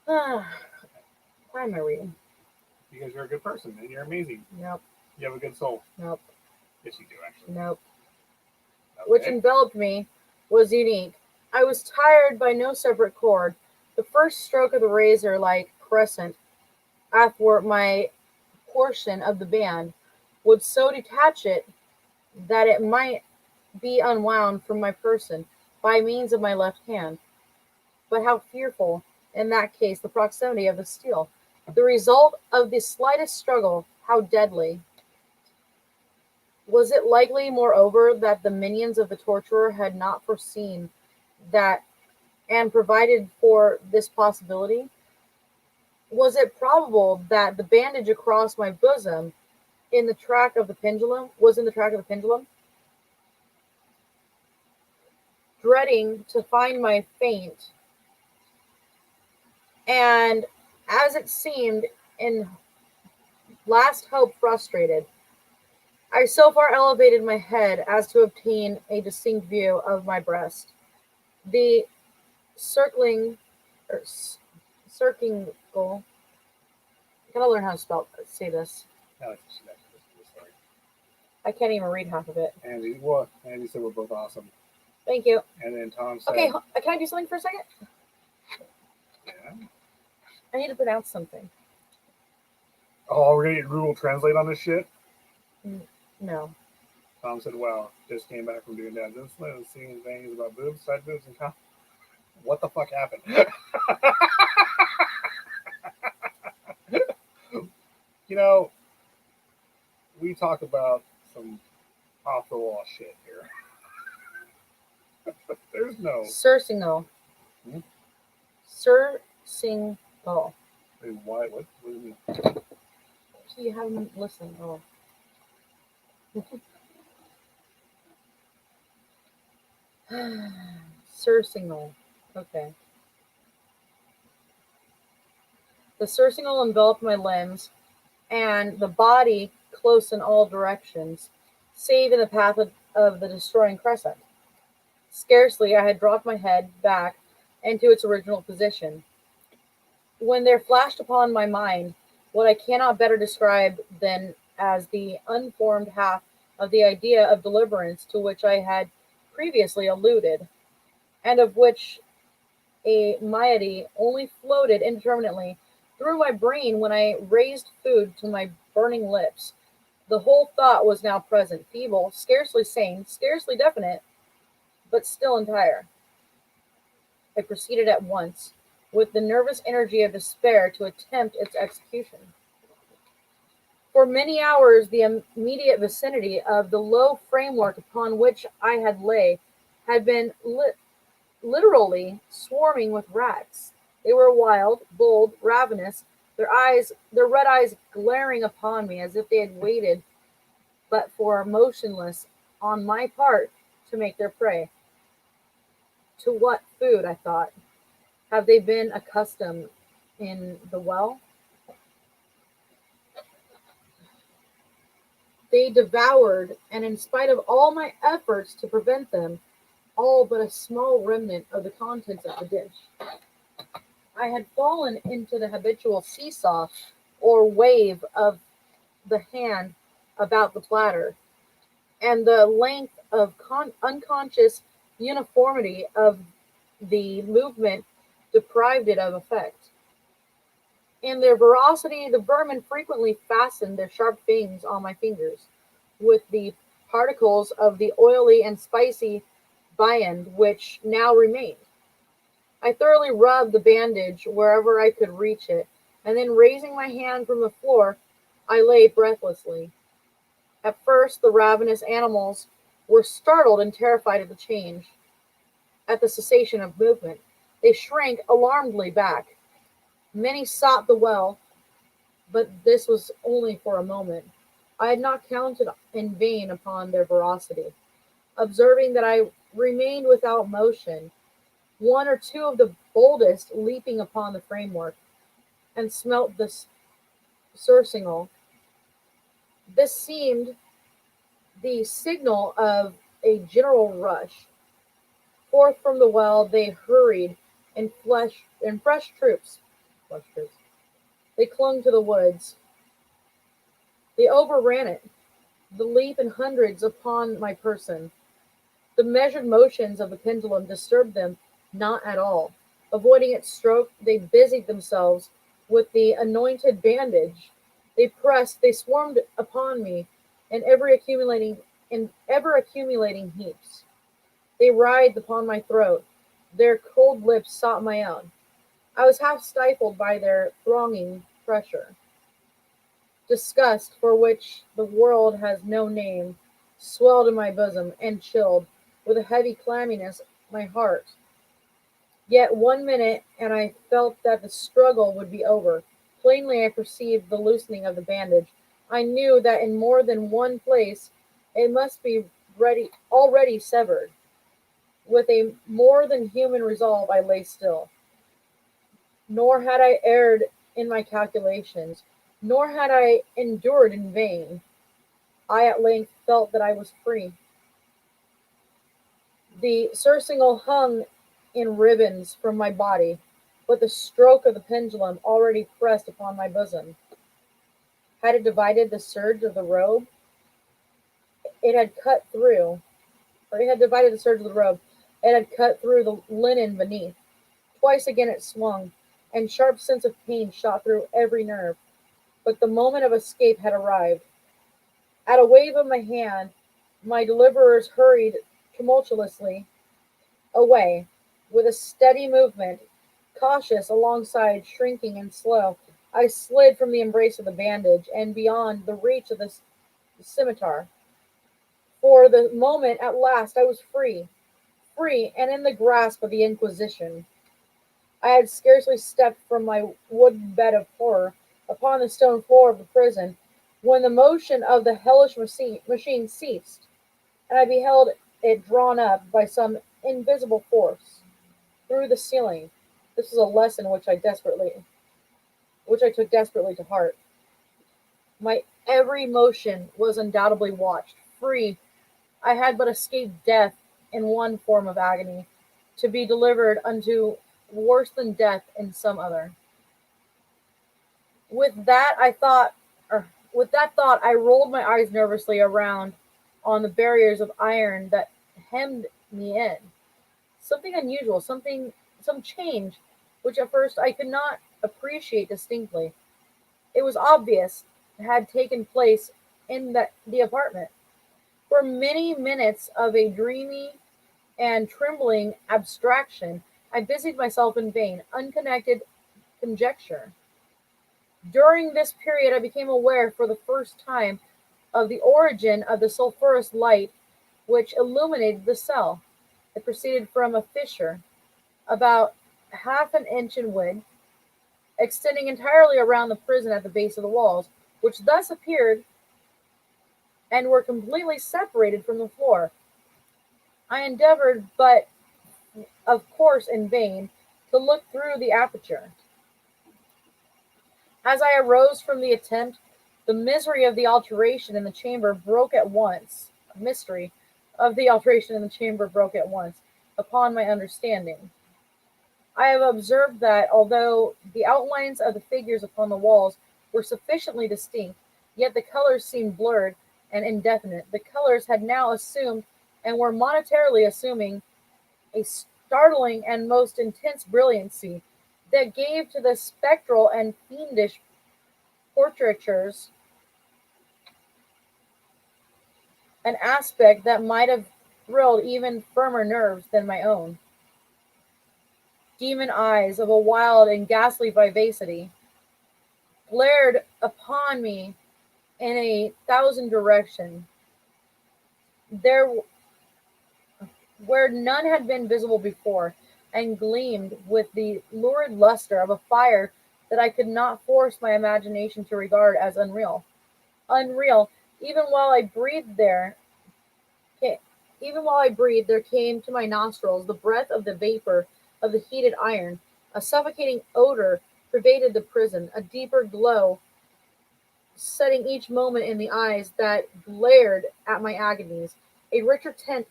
Why am I reading? Because you're a good person and you're amazing. Nope. You have a good soul. Nope. Yes, you do, actually. Nope. Okay. Which enveloped me was unique. I was tired by no separate cord. The first stroke of the razor like crescent athwart my portion of the band would so detach it that it might be unwound from my person by means of my left hand. But how fearful, in that case, the proximity of the steel. The result of the slightest struggle, how deadly. Was it likely, moreover, that the minions of the torturer had not foreseen that and provided for this possibility? Was it probable that the bandage across my bosom was in the track of the pendulum? Dreading to find my faint, and as it seemed, in last hope frustrated, I so far elevated my head as to obtain a distinct view of my breast. The circlingle. I gotta learn how to say this. No, it's just this story. I can't even read half of it. Andy said we're both awesome. Thank you. And then Tom said, Okay, can I do something for a second? yeah. I need to pronounce something. Oh, we're gonna get Google Translate on this shit? No. Tom said, wow, just came back from doing that. This is seeing things about boobs, side boobs, and how. What the fuck happened? You know, we talk about some off the wall shit here. There's no. Circingle. Hmm? Circingle. Why? What do you mean? You haven't listened. Oh. Circingle. Okay. The circingle enveloped my limbs, and the body close in all directions, save in the path of the destroying crescent. Scarcely I had dropped my head back into its original position, when there flashed upon my mind what I cannot better describe than as the unformed half of the idea of deliverance to which I had previously alluded, and of which a moiety only floated indeterminately through my brain when I raised food to my burning lips. The whole thought was now present, feeble, scarcely sane, scarcely definite, but still entire. I proceeded at once, with the nervous energy of despair, to attempt its execution. For many hours the immediate vicinity of the low framework upon which I had lay had been literally swarming with rats. They were wild, bold, ravenous, their red eyes glaring upon me as if they had waited but for motionless on my part to make their prey. To what food, I thought, have they been accustomed in the well? They devoured, and in spite of all my efforts to prevent them, all but a small remnant of the contents of the dish. I had fallen into the habitual seesaw or wave of the hand about the platter, and the length of unconscious uniformity of the movement deprived it of effect. In their ferocity, the vermin frequently fastened their sharp fangs on my fingers, with the particles of the oily and spicy viand which now remained. I thoroughly rubbed the bandage wherever I could reach it, and then raising my hand from the floor, I lay breathlessly. At first, the ravenous animals were startled and terrified at the change. at the cessation of movement. They shrank alarmedly back. Many sought the well, but this was only for a moment. I had not counted in vain upon their ferocity. Observing that I remained without motion, one or two of the boldest leaping upon the framework, and smelt the surcingle. This seemed the signal of a general rush. Forth from the well they hurried in fresh troops. Flesh troops. They clung to the woods. They overran it. The leap in hundreds upon my person. The measured motions of the pendulum disturbed them not at all. Avoiding its stroke, they busied themselves with the anointed bandage. They pressed, they swarmed upon me in ever accumulating heaps. They writhed upon my throat. Their cold lips sought my own. I was half stifled by their thronging pressure. Disgust, for which the world has no name, swelled in my bosom, and chilled, with a heavy clamminess, my heart. Yet 1 minute, and I felt that the struggle would be over. Plainly I perceived the loosening of the bandage. I knew that in more than one place it must be already severed. With a more than human resolve I lay still. Nor had I erred in my calculations, nor had I endured in vain. I at length felt that I was free. The surcingle hung in ribbons from my body, but the stroke of the pendulum already pressed upon my bosom. Had it divided the serge of the robe? It had cut through, or it had divided the serge of the robe. It had cut through the linen beneath. Twice again it swung, and sharp sense of pain shot through every nerve. But the moment of escape had arrived. At a wave of my hand, my deliverers hurried tumultuously away, with a steady movement, cautious alongside, shrinking and slow. I slid from the embrace of the bandage and beyond the reach of the scimitar. For the moment, at last, I was free and in the grasp of the Inquisition. I had scarcely stepped from my wooden bed of horror upon the stone floor of the prison when the motion of the hellish machine ceased, and I beheld it drawn up by some invisible force through the ceiling. This was a lesson which I took desperately to heart. My every motion was undoubtedly watched. Free, I had but escaped death in one form of agony, to be delivered unto worse than death in some other. With that I thought, with that thought, I rolled my eyes nervously around on the barriers of iron that hemmed me in. Something unusual, some change, which at first I could not appreciate distinctly. It was obvious had taken place in the apartment. For many minutes of a dreamy and trembling abstraction, I busied myself in vain, unconnected conjecture. During this period, I became aware for the first time of the origin of the sulphurous light which illuminated the cell. It proceeded from a fissure about half an inch in width, extending entirely around the prison at the base of the walls, which thus appeared and were completely separated from the floor. I endeavored, but of course in vain, to look through the aperture. As I arose from the attempt, the mystery of the alteration in the chamber broke at once upon my understanding. I have observed that although the outlines of the figures upon the walls were sufficiently distinct, yet the colors seemed blurred and indefinite. The colors had now assumed and were momentarily assuming a startling and most intense brilliancy that gave to the spectral and fiendish portraitures an aspect that might have thrilled even firmer nerves than my own. Demon eyes of a wild and ghastly vivacity glared upon me in a thousand directions. There where none had been visible before, and gleamed with the lurid luster of a fire that I could not force my imagination to regard as unreal. Unreal, even while I breathed there, even while I breathed, there came to my nostrils the breath of the vapor of the heated iron. A suffocating odor pervaded the prison, a deeper glow setting each moment in the eyes that glared at my agonies. A richer tint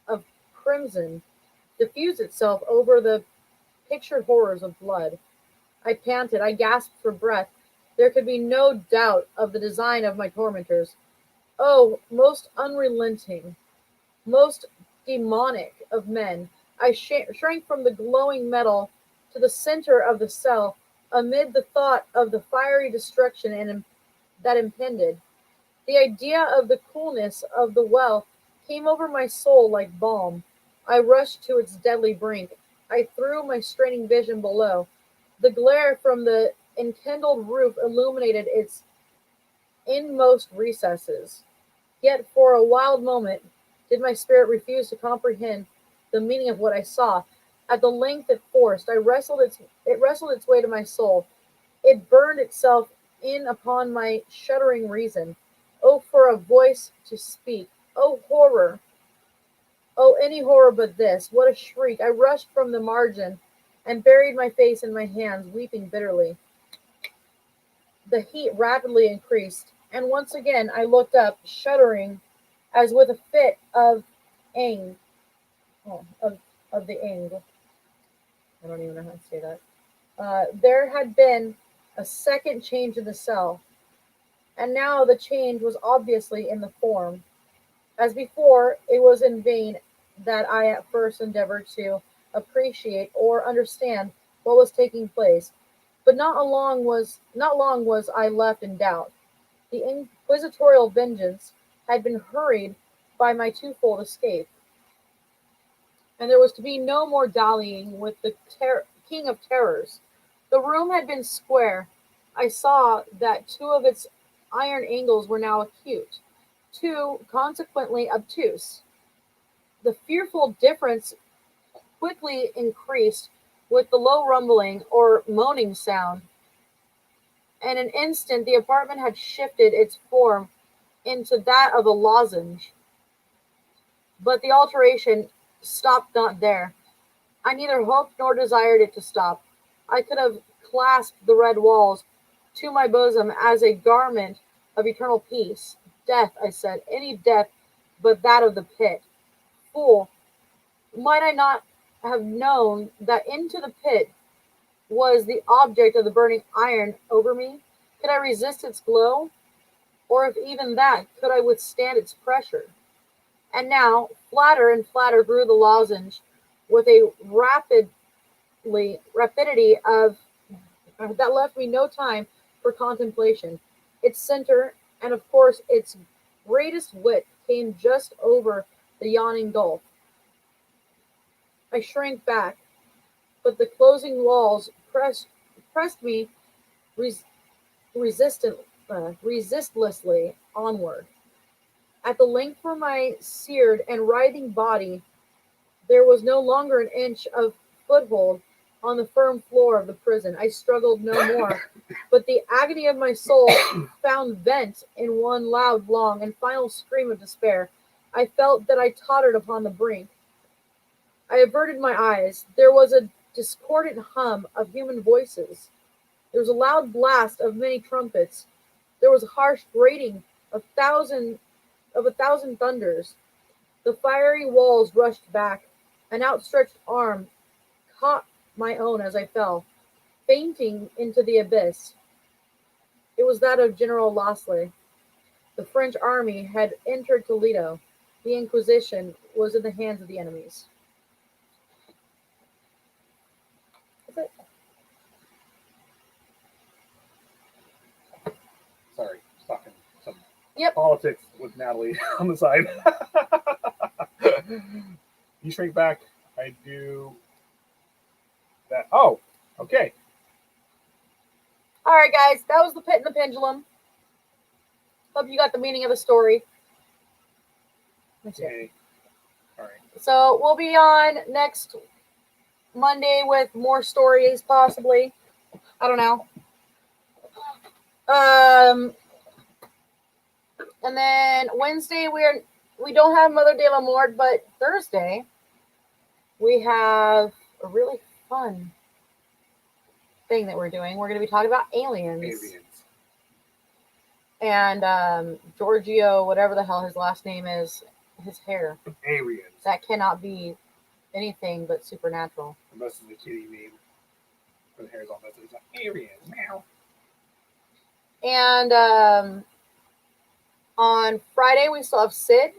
of crimson diffused itself over the pictured horrors of blood. I panted, I gasped for breath. There could be no doubt of the design of my tormentors. Oh, most unrelenting, most demonic of men, I shrank from the glowing metal to the center of the cell amid the thought of the fiery destruction that impended. The idea of the coolness of the well came over my soul like balm. I rushed to its deadly brink. I threw my straining vision below. The glare from the enkindled roof illuminated its inmost recesses. Yet for a wild moment did my spirit refuse to comprehend the meaning of what I saw. At the length it forced, it wrestled its way to my soul. It burned itself in upon my shuddering reason. Oh, for a voice to speak! Oh, horror! Oh, any horror but this! What a shriek! I rushed from the margin and buried my face in my hands, weeping bitterly. The heat rapidly increased, and once again I looked up, shuddering as with a fit of ang oh, of the ang. I don't even know how to say that. There had been a second change in the cell, and now the change was obviously in the form. As before, it was in vain that I at first endeavored to appreciate or understand what was taking place. But not long was I left in doubt. The inquisitorial vengeance had been hurried by my twofold escape, and there was to be no more dallying with the king of terrors. The room had been square. I saw that two of its iron angles were now acute, two consequently obtuse. The fearful difference quickly increased with the low rumbling or moaning sound. In an instant the apartment had shifted its form into that of a lozenge. But the alteration stopped not there. I neither hoped nor desired it to stop. I could have clasped the red walls to my bosom as a garment of eternal peace. Death, I said, any death but that of the pit. Fool, might I not have known that into the pit was the object of the burning iron over me? Could I resist its glow? Or if even that, could I withstand its pressure? And now, flatter and flatter grew the lozenge with a rapidity of that left me no time for contemplation. Its center, and of course its greatest width, came just over the yawning gulf. I shrank back, but the closing walls pressed me res- resistlessly onward. At the length for my seared and writhing body, there was no longer an inch of foothold on the firm floor of the prison. I struggled no more, but the agony of my soul found vent in one loud, long, and final scream of despair. I felt that I tottered upon the brink. I averted my eyes. There was a discordant hum of human voices. There was a loud blast of many trumpets. There was a harsh grating of a thousand thunders. The fiery walls rushed back. An outstretched arm caught my own as I fell, fainting into the abyss. It was that of General Lasley. The French army had entered Toledo. The Inquisition was in the hands of the enemies. That's it. Sorry, just talking some Yep. politics with Natalie on the side. You shrink back. I do that. Oh, okay. All right, guys, that was The Pit and the Pendulum. Hope you got the meaning of the story. That's it. Okay. All right. So we'll be on next Monday with more stories, possibly. I don't know. And then Wednesday we don't have Mother de la Mort, but Thursday we have a really fun thing that we're doing. We're going to be talking about aliens. And Giorgio, whatever the hell his last name is, his hair. Aliens. That cannot be anything but supernatural. Unless it's a kitty name. The hair's all messy. It's like aliens. Meow. And on Friday we still have Sid,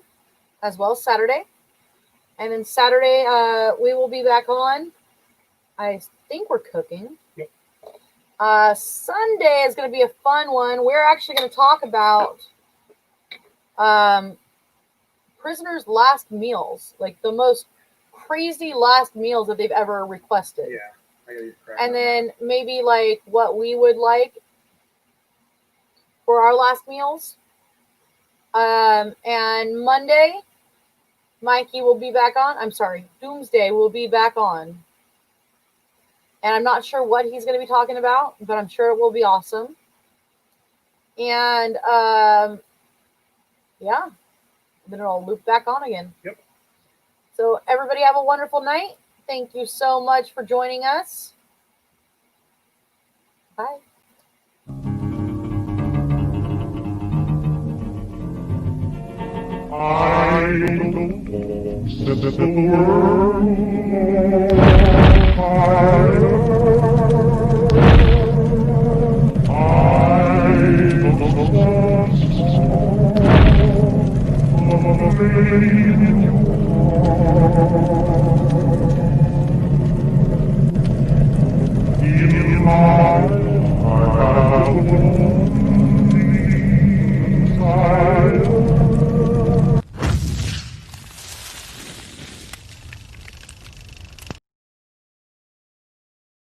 as well as Saturday. And then Saturday we will be back on. I think we're cooking. Yep. Sunday is going to be a fun one. We're actually going to talk about prisoners' last meals, like the most crazy last meals that they've ever requested. Yeah. I gotta eat crap. And then maybe like what we would like for our last meals. And Monday, Mikey will be back on. I'm sorry, Doomsday will be back on. And I'm not sure what he's going to be talking about, but I'm sure it will be awesome. And yeah, then it'll loop back on again. Yep. So everybody have a wonderful night. Thank you so much for joining us. Bye. I don't know, set the world on fire. I don't know, a baby